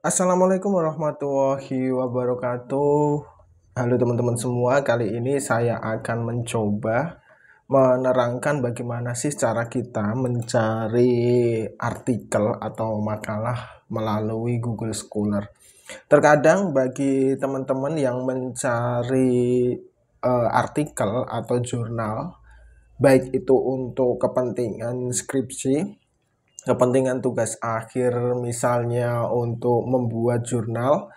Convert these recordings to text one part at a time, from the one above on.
Assalamualaikum warahmatullahi wabarakatuh. Halo teman-teman semua, kali ini saya akan mencoba menerangkan bagaimana sih cara kita mencari artikel atau makalah melalui Google Scholar. Terkadang bagi teman-teman yang mencari artikel atau jurnal, baik itu untuk kepentingan skripsi, kepentingan tugas akhir, misalnya untuk membuat jurnal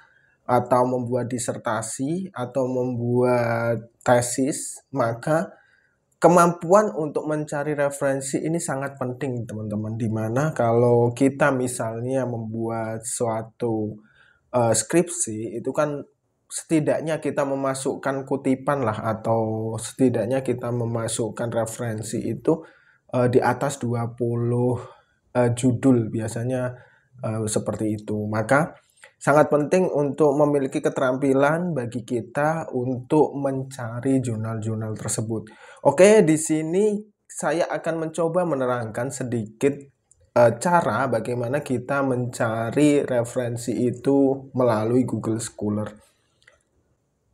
atau membuat disertasi atau membuat tesis, maka kemampuan untuk mencari referensi ini sangat penting, teman-teman. Dimana kalau kita misalnya membuat suatu skripsi, itu kan setidaknya kita memasukkan kutipan lah, atau setidaknya kita memasukkan referensi itu di atas 20 judul, biasanya seperti itu. Maka sangat penting untuk memiliki keterampilan bagi kita untuk mencari jurnal-jurnal tersebut. Oke, di sini saya akan mencoba menerangkan sedikit cara bagaimana kita mencari referensi itu melalui Google Scholar.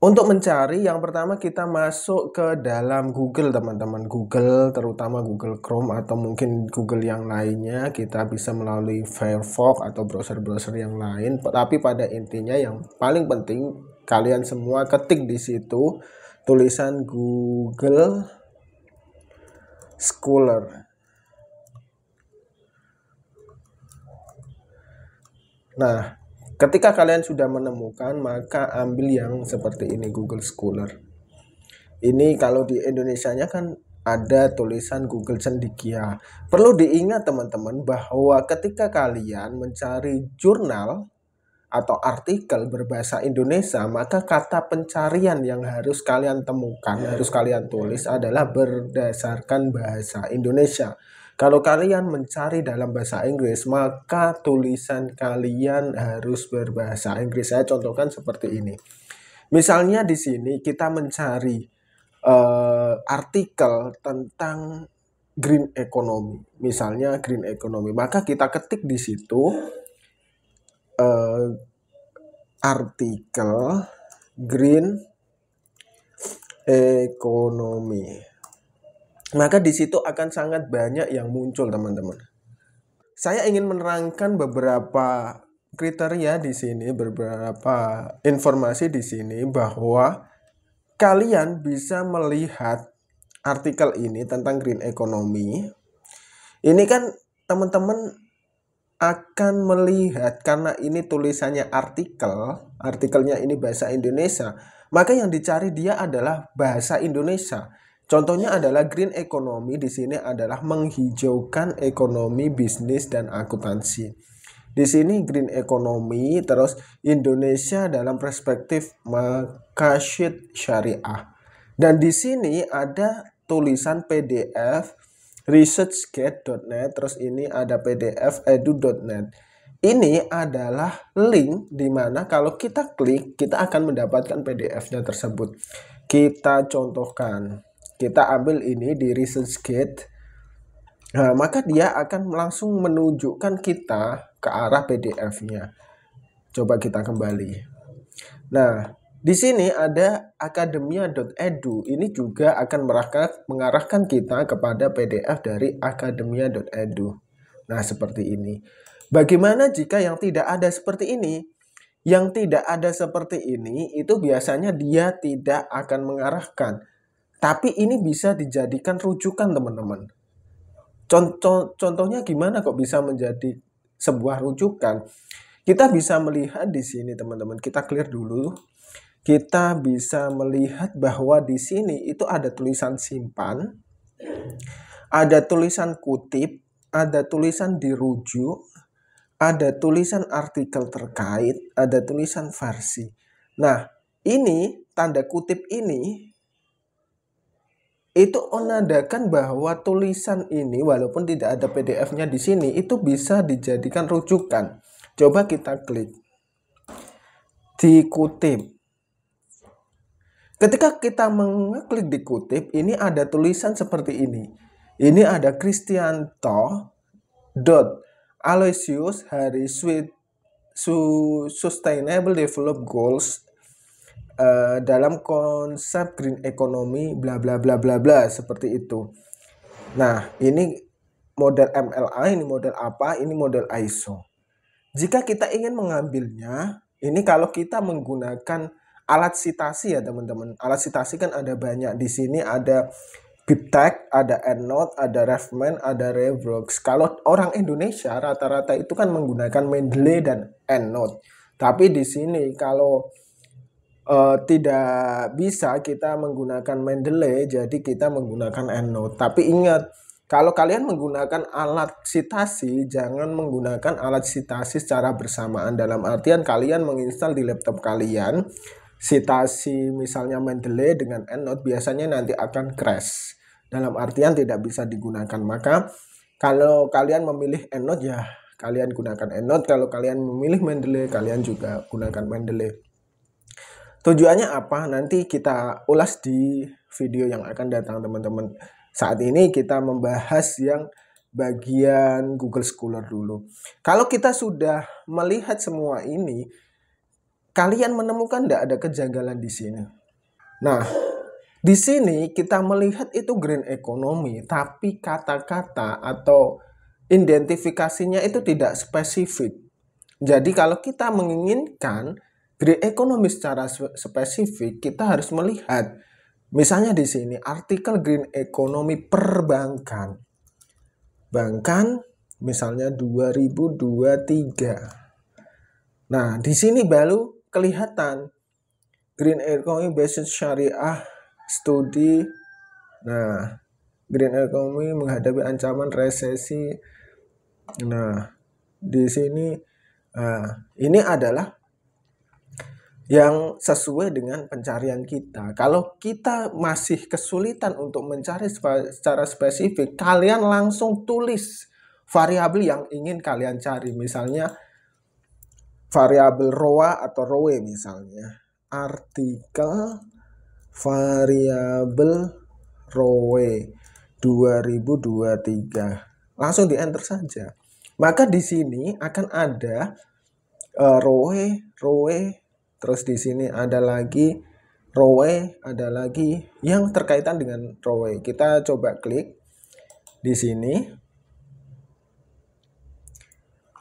Untuk mencari, yang pertama kita masuk ke dalam Google, teman-teman. Google, terutama Google Chrome atau mungkin Google yang lainnya. Kita bisa melalui Firefox atau browser-browser yang lain. Tapi pada intinya yang paling penting, kalian semua ketik di situ tulisan Google Scholar. Nah, ketika kalian sudah menemukan, maka ambil yang seperti ini, Google Scholar. Ini kalau di Indonesianya kan ada tulisan Google Cendekia. Perlu diingat teman-teman bahwa ketika kalian mencari jurnal atau artikel berbahasa Indonesia, maka kata pencarian yang harus kalian temukan, harus kalian tulis adalah berdasarkan bahasa Indonesia. Kalau kalian mencari dalam bahasa Inggris, maka tulisan kalian harus berbahasa Inggris. Saya contohkan seperti ini. Misalnya di sini kita mencari artikel tentang green economy, misalnya green economy, maka kita ketik di situ artikel green economy. Maka di situ akan sangat banyak yang muncul, teman-teman. Saya ingin menerangkan beberapa kriteria di sini, beberapa informasi di sini bahwa kalian bisa melihat artikel ini tentang green economy. Ini kan teman-teman akan melihat, karena ini tulisannya artikelnya ini bahasa Indonesia, maka yang dicari dia adalah bahasa Indonesia. Contohnya adalah green economy, di sini adalah menghijaukan ekonomi, bisnis, dan akuntansi. Di sini green economy, terus Indonesia dalam perspektif maqasid syariah. Dan di sini ada tulisan PDF researchgate.net, terus ini ada PDF edu.net. Ini adalah link di mana kalau kita klik, kita akan mendapatkan PDF-nya tersebut. Kita contohkan. Kita ambil ini di ResearchGate. Nah, maka dia akan langsung menunjukkan kita ke arah PDF-nya. Coba kita kembali. Nah, di sini ada akademia.edu. Ini juga akan mengarahkan kita kepada PDF dari akademia.edu. Nah, seperti ini. Bagaimana jika yang tidak ada seperti ini? Yang tidak ada seperti ini, itu biasanya dia tidak akan mengarahkan. Tapi ini bisa dijadikan rujukan, teman-teman. Contohnya gimana kok bisa menjadi sebuah rujukan? Kita bisa melihat di sini, teman-teman. Kita clear dulu. Kita bisa melihat bahwa di sini itu ada tulisan simpan, ada tulisan kutip, ada tulisan dirujuk, ada tulisan artikel terkait, ada tulisan versi. Nah, ini tanda kutip ini itu menandakan bahwa tulisan ini walaupun tidak ada PDF-nya di sini itu bisa dijadikan rujukan. Coba kita klik dikutip. Ketika kita mengklik dikutip, ini ada tulisan seperti ini. Ini ada Kristianto Aloysius Hariswit Sustainable Development Goals dalam konsep green economy bla bla bla bla bla seperti itu. Nah, ini model MLA, ini model apa, ini model ISO. Jika kita ingin mengambilnya, ini kalau kita menggunakan alat sitasi ya teman-teman. Alat sitasi kan ada banyak. Di sini ada BibTeX, ada EndNote, ada Refman, ada Revworks. Kalau orang Indonesia rata-rata itu kan menggunakan Mendeley dan EndNote. Tapi di sini kalau tidak bisa kita menggunakan Mendeley, jadi kita menggunakan EndNote. Tapi ingat, kalau kalian menggunakan alat sitasi, jangan menggunakan alat sitasi secara bersamaan. Dalam artian kalian menginstal di laptop kalian, sitasi misalnya Mendeley dengan EndNote biasanya nanti akan crash. Dalam artian tidak bisa digunakan. Maka kalau kalian memilih EndNote ya kalian gunakan EndNote. Kalau kalian memilih Mendeley, kalian juga gunakan Mendeley. Tujuannya apa? Nanti kita ulas di video yang akan datang teman-teman. Saat ini kita membahas yang bagian Google Scholar dulu. Kalau kita sudah melihat semua ini, kalian menemukan tidak ada kejanggalan di sini? Nah, di sini kita melihat itu green economy, tapi kata-kata atau identifikasinya itu tidak spesifik. Jadi kalau kita menginginkan green economy secara spesifik, kita harus melihat misalnya di sini artikel green economy perbankan. Bankan misalnya 2023. Nah, di sini baru kelihatan green economy based syariah studi. Nah, green economy menghadapi ancaman resesi. Nah, di sini ini adalah yang sesuai dengan pencarian kita. Kalau kita masih kesulitan untuk mencari secara spesifik, kalian langsung tulis variabel yang ingin kalian cari. Misalnya variabel ROA atau ROE misalnya. Artikel variabel ROE 2023. Langsung di enter saja. Maka di sini akan ada ROE, terus di sini ada lagi ROE, ada lagi yang terkaitan dengan ROE. Kita coba klik di sini.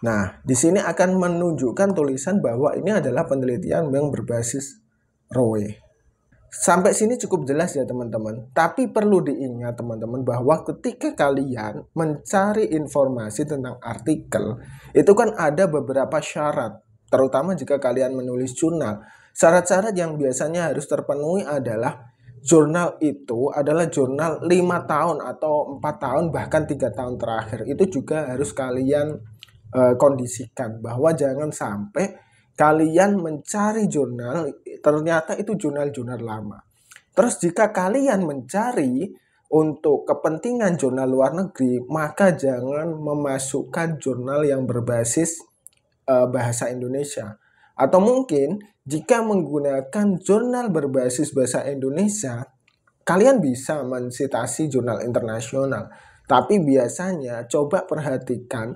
Nah, di sini akan menunjukkan tulisan bahwa ini adalah penelitian yang berbasis ROE. Sampai sini cukup jelas ya teman-teman. Tapi perlu diingat teman-teman bahwa ketika kalian mencari informasi tentang artikel, itu kan ada beberapa syarat. Terutama jika kalian menulis jurnal. Syarat-syarat yang biasanya harus terpenuhi adalah jurnal itu adalah jurnal 5 tahun atau 4 tahun bahkan 3 tahun terakhir. Itu juga harus kalian kondisikan bahwa jangan sampai kalian mencari jurnal ternyata itu jurnal-jurnal lama. Terus jika kalian mencari untuk kepentingan jurnal luar negeri, maka jangan memasukkan jurnal yang berbasis bahasa Indonesia. Atau mungkin jika menggunakan jurnal berbasis bahasa Indonesia, kalian bisa mensitasi jurnal internasional. Tapi biasanya coba perhatikan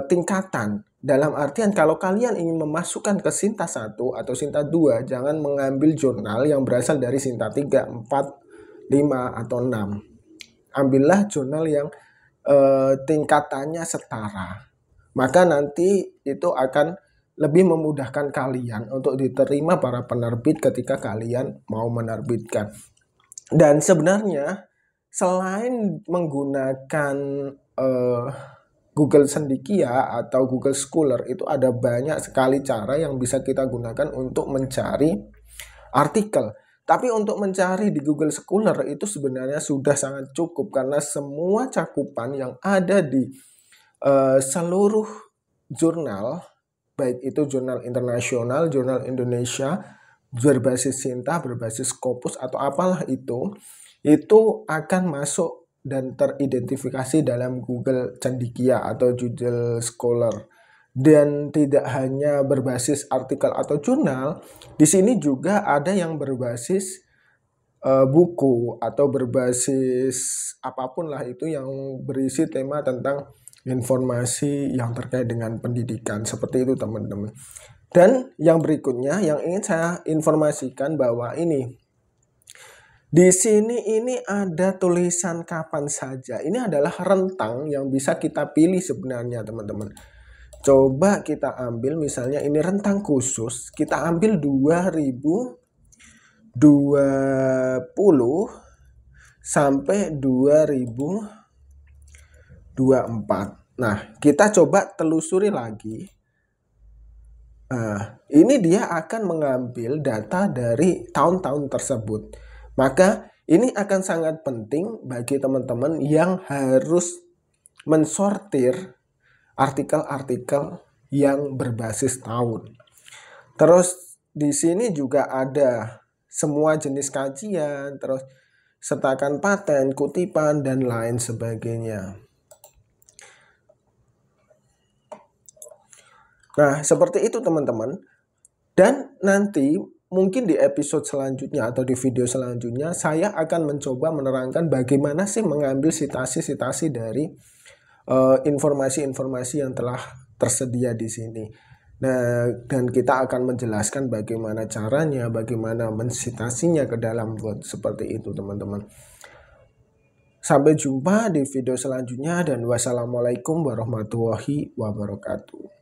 tingkatan. Dalam artian kalau kalian ingin memasukkan ke Sinta 1 atau Sinta 2, jangan mengambil jurnal yang berasal dari Sinta 3, 4, 5, atau 6. Ambillah jurnal yang tingkatannya setara. Maka nanti itu akan lebih memudahkan kalian untuk diterima para penerbit ketika kalian mau menerbitkan. Dan sebenarnya selain menggunakan Google Cendekia atau Google Scholar, itu ada banyak sekali cara yang bisa kita gunakan untuk mencari artikel. Tapi untuk mencari di Google Scholar itu sebenarnya sudah sangat cukup karena semua cakupan yang ada di seluruh jurnal, baik itu jurnal internasional, jurnal Indonesia, berbasis Sinta, berbasis Scopus atau apalah itu akan masuk dan teridentifikasi dalam Google Cendekia atau Google Scholar. Dan tidak hanya berbasis artikel atau jurnal, di sini juga ada yang berbasis buku atau berbasis apapun lah itu yang berisi tema tentang informasi yang terkait dengan pendidikan. Seperti itu teman-teman. Dan yang berikutnya yang ingin saya informasikan bahwa di sini ini ada tulisan kapan saja. Ini adalah rentang yang bisa kita pilih sebenarnya teman-teman. Coba kita ambil misalnya ini rentang khusus. Kita ambil 2020 sampai 2024. Nah, kita coba telusuri lagi. Ini dia akan mengambil data dari tahun-tahun tersebut. Maka ini akan sangat penting bagi teman-teman yang harus mensortir artikel-artikel yang berbasis tahun. Terus di sini juga ada semua jenis kajian, terus sertakan paten, kutipan, dan lain sebagainya. Nah, seperti itu teman-teman. Dan nanti mungkin di episode selanjutnya atau di video selanjutnya saya akan mencoba menerangkan bagaimana sih mengambil sitasi-sitasi dari informasi-informasi yang telah tersedia di sini. Nah, dan kita akan menjelaskan bagaimana caranya, bagaimana mensitasinya ke dalam Word seperti itu teman-teman. Sampai jumpa di video selanjutnya dan wassalamualaikum warahmatullahi wabarakatuh.